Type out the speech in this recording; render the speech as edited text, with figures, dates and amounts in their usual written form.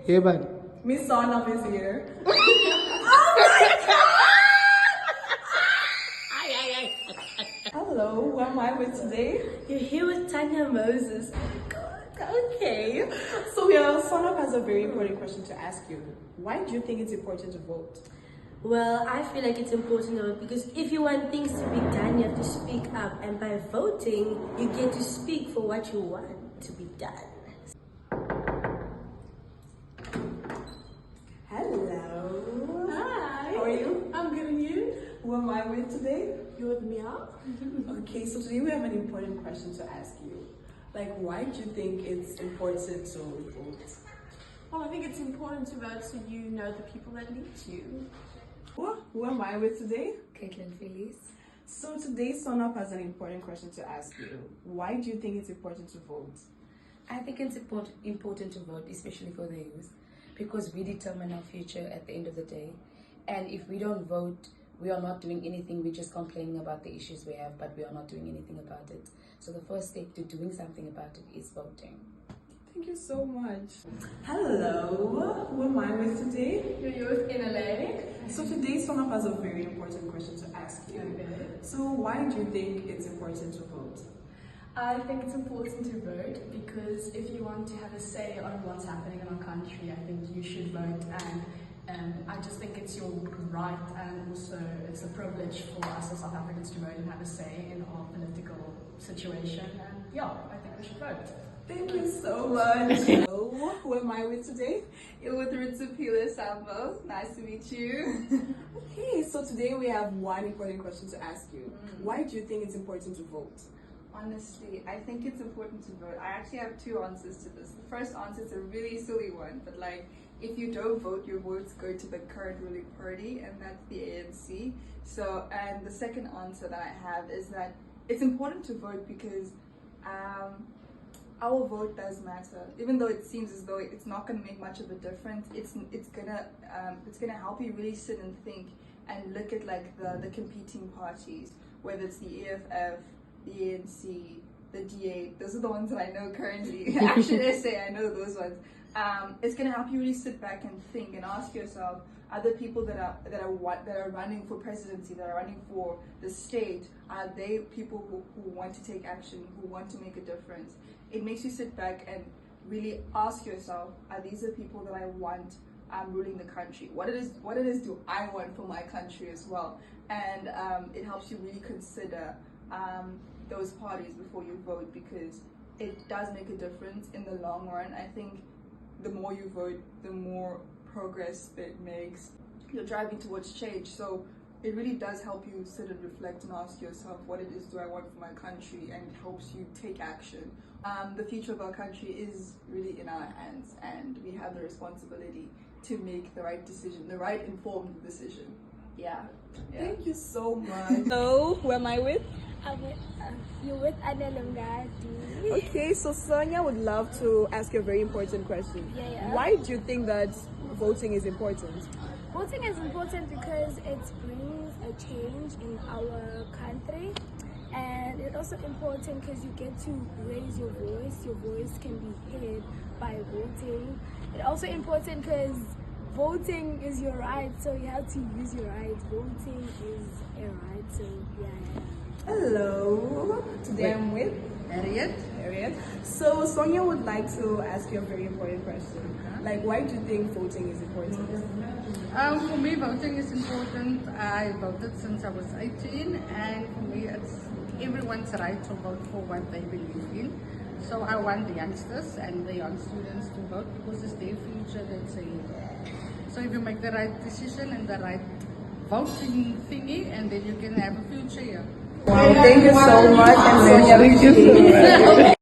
Hey, bud. Miss Sonop is here. Hello, who am I with today? You're here with Tanya Moses. Oh my God. Okay. So yeah, Sonop has a very important question to ask you. Why do you think it's important to vote? Well, I feel like it's important though, because if you want things to be done, you have to speak up. And by voting, you get to speak for what you want to be done. Hello. Hi. How are you? I'm good, and you? Who am I with today? You're with me out? Okay, so today we have an important question to ask you. Like, why do you think it's important to vote? Well, I think it's important to vote so you know the people that lead you. Who am I with today? Caitlin Felice. So today Sonop has an important question to ask you. Why do you think it's important to vote? I think it's important to vote, especially for the youth, because we determine our future at the end of the day. And if we don't vote, we are not doing anything. We're just complaining about the issues we have, but we are not doing anything about it. So the first step to doing something about it is voting. Thank you so much. Hello, who am I with today? You're with NLA. So today Sonop has a very important question to ask you. Okay. So why do you think it's important to vote? I think it's important to vote because if you want to have a say on what's happening in our country, I think you should vote. And I just think it's your right, and also it's a privilege for us as South Africans to vote and have a say in our political situation. And yeah, I think we should vote. Thank you so much. Hello, who am I with today? You're with Ritsupila Sambo. Nice to meet you. Okay, so today we have one important question to ask you. Why do you think it's important to vote? Honestly, I think it's important to vote. I actually have two answers to this. The first answer is a really silly one, but like, if you don't vote, your votes go to the current ruling party, and that's the ANC. So, and the second answer that I have is that it's important to vote because our vote does matter. Even though it seems as though it's not going to make much of a difference, it's gonna help you really sit and think and look at like the competing parties, whether it's the EFF, the ANC, the D8. Those are the ones that I know currently. Actually, I know those ones. It's gonna help you really sit back and think and ask yourself: are the people that are running for presidency, that are running for the state, are they people who want to take action, who want to make a difference? It makes you sit back and really ask yourself: are these the people that I want ruling the country? What it is do I want for my country as well? And it helps you really consider those parties before you vote, because it does make a difference in the long run. I think the more you vote, the more progress it makes. You're driving towards change, so it really does help you sit and reflect and ask yourself, what it is do I want for my country, and it helps you take action. The future of our country is really in our hands, and we have the responsibility to make the right decision, the right informed decision. Yeah. Thank you so much. Hello, who am I with? You're with Annalungati. Okay, so Sonia would love to ask you a very important question. Yeah. Why do you think that voting is important? Voting is important because it brings a change in our country, and it's also important because you get to raise your voice. Your voice can be heard by voting. It's also important because voting is your right, so you have to use your right. Voting is a right, so yeah. Hello, today I'm with Harriet. So Sonia would like to ask you a very important question. Like, why do you think voting is important? For me, voting is important. I voted since I was 18, and for me, it's everyone's right to vote for what they believe in. So I want the youngsters and the young students to vote because it's their future that's ahead. So if you make the right decision and the right voting thingy, and then you can have a future here. Wow, thank you so much, and Sonia, thank you so much.